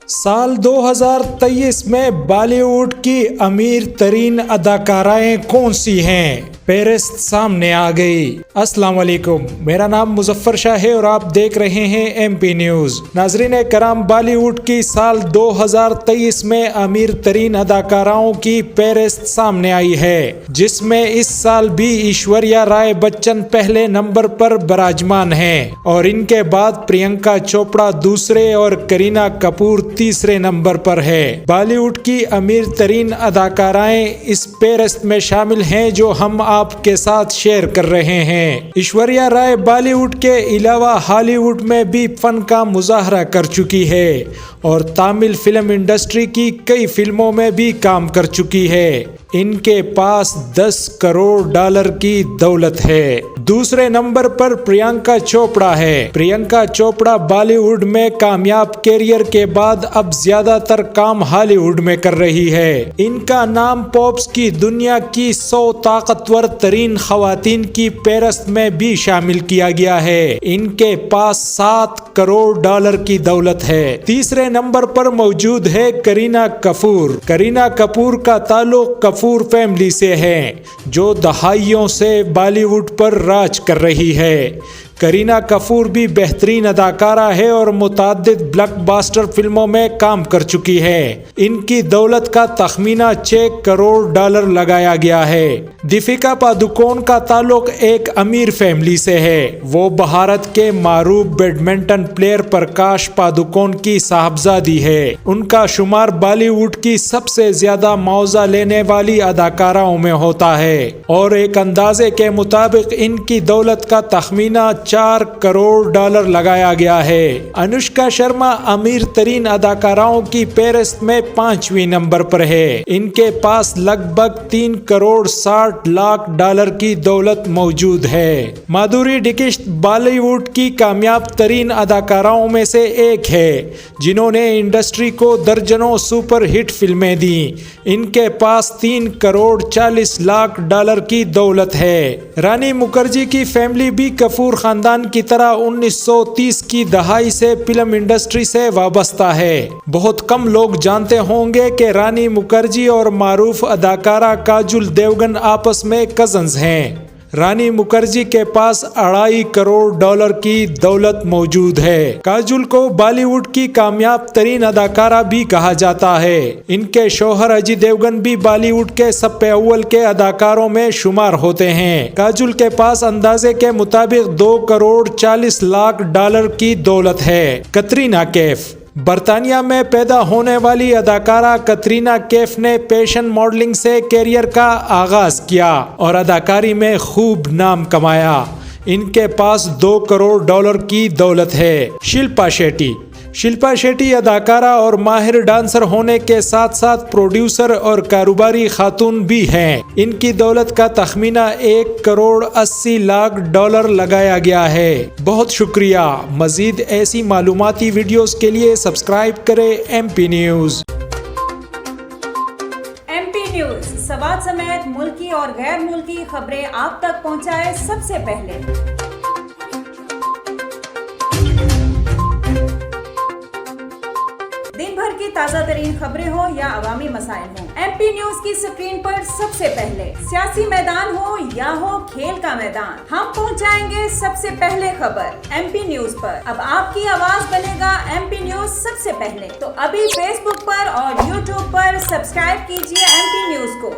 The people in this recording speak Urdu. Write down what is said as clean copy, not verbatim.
سال 2023 میں بالی ووڈ کی امیر ترین اداکارائیں کون سی ہیں؟ فہرست سامنے آ گئی۔ السلام علیکم، میرا نام مظفر شاہ ہے اور آپ دیکھ رہے ہیں ایم پی نیوز۔ ناظرین کرام، بالی ووڈ کی سال 2023 میں امیر ترین اداکاراؤں کی فہرست سامنے آئی ہے، جس میں اس سال بھی ایشوریا رائے بچن پہلے نمبر پر براجمان ہیں اور ان کے بعد پرینکا چوپڑا دوسرے اور کرینہ کپور تیسرے نمبر پر ہے۔ بالی ووڈ کی امیر ترین اداکارائیں اس فہرست میں شامل ہیں جو ہم آپ کے ساتھ شیئر کر رہے ہیں۔ ایشوریا رائے بالی ووڈ کے علاوہ ہالی ووڈ میں بھی فن کا مظاہرہ کر چکی ہے اور تامل فلم انڈسٹری کی کئی فلموں میں بھی کام کر چکی ہے۔ ان کے پاس 10 کروڑ ڈالر کی دولت ہے۔ دوسرے نمبر پر پرینکا چوپڑا ہے۔ پرینکا چوپڑا بالی ووڈ میں کامیاب کیریئر کے بعد اب زیادہ تر کام ہالی ووڈ میں کر رہی ہے۔ ان کا نام پاپس کی دنیا کی 100 طاقتور ترین خواتین کی فہرست میں بھی شامل کیا گیا ہے۔ ان کے پاس 7 کروڑ ڈالر کی دولت ہے۔ تیسرے نمبر پر موجود ہے کرینہ کپور۔ کرینہ کپور کا تعلق کپور فیملی سے ہے جو دہائیوں سے بالی ووڈ پر راج کر رہی ہے۔ کرینہ کپور بھی بہترین اداکارہ ہے اور متعدد بلاک باسٹر فلموں میں کام کر چکی ہے۔ ان کی دولت کا تخمینہ 6 کروڑ ڈالر لگایا گیا ہے۔ دیپیکا پادوکون کا تعلق ایک امیر فیملی سے ہے۔ وہ بھارت کے معروف بیڈمنٹن پلیئر پرکاش پادوکون کی صاحبزادی ہے۔ ان کا شمار بالی ووڈ کی سب سے زیادہ معاوضہ لینے والی اداکاراؤں میں ہوتا ہے اور ایک اندازے کے مطابق ان کی دولت کا تخمینہ 4 کروڑ ڈالر لگایا گیا ہے۔ انوشکا شرما امیر ترین اداکاراؤں کی فہرست میں 5ویں نمبر پر ہے۔ ان کے پاس لگ بھگ 3 کروڑ 60 لاکھ ڈالر کی دولت موجود ہے۔ مادھوری ڈکشت بالی ووڈ کی کامیاب ترین اداکاراؤں میں سے ایک ہے جنہوں نے انڈسٹری کو درجنوں سپر ہٹ فلمیں دیں۔ ان کے پاس 3 کروڑ 40 لاکھ ڈالر کی دولت ہے۔ رانی مکھرجی کی فیملی بھی کپور خاندان کی طرح 1930 کی دہائی سے فلم انڈسٹری سے وابستہ ہے۔ بہت کم لوگ جانتے ہوں گے کہ رانی مکھرجی اور معروف اداکارہ کاجول دیوگن آپس میں کزنز ہیں۔ رانی مکھرجی کے پاس 2.5 کروڑ ڈالر کی دولت موجود ہے۔ کاجول کو بالی ووڈ کی کامیاب ترین اداکارہ بھی کہا جاتا ہے۔ ان کے شوہر اجے دیوگن بھی بالی ووڈ کے سب اول کے اداکاروں میں شمار ہوتے ہیں۔ کاجول کے پاس اندازے کے مطابق 2 کروڑ 40 لاکھ ڈالر کی دولت ہے۔ کترینہ کیف برطانیہ میں پیدا ہونے والی اداکارہ کترینہ کیف نے پیشن ماڈلنگ سے کیریئر کا آغاز کیا اور اداکاری میں خوب نام کمایا۔ ان کے پاس 2 کروڑ ڈالر کی دولت ہے۔ شلپا شیٹی اداکارہ اور ماہر ڈانسر ہونے کے ساتھ ساتھ پروڈیوسر اور کاروباری خاتون بھی ہیں۔ ان کی دولت کا تخمینہ 1 کروڑ 80 لاکھ ڈالر لگایا گیا ہے۔ بہت شکریہ۔ مزید ایسی معلوماتی ویڈیوز کے لیے سبسکرائب کریں M P News. M P News Swat سمیت ملکی اور غیر ملکی خبریں آپ تک پہنچائے سب سے پہلے۔ دن بھر کی تازہ ترین خبریں ہوں یا عوامی مسائل ہوں، ایم پی نیوز کی سکرین پر سب سے پہلے۔ سیاسی میدان ہو یا ہو کھیل کا میدان، ہم پہنچائیں گے سب سے پہلے خبر ایم پی نیوز پر۔ اب آپ کی آواز بنے گا ایم پی نیوز سب سے پہلے، تو ابھی فیس بک پر اور یوٹیوب پر سبسکرائب کیجیے ایم پی نیوز کو۔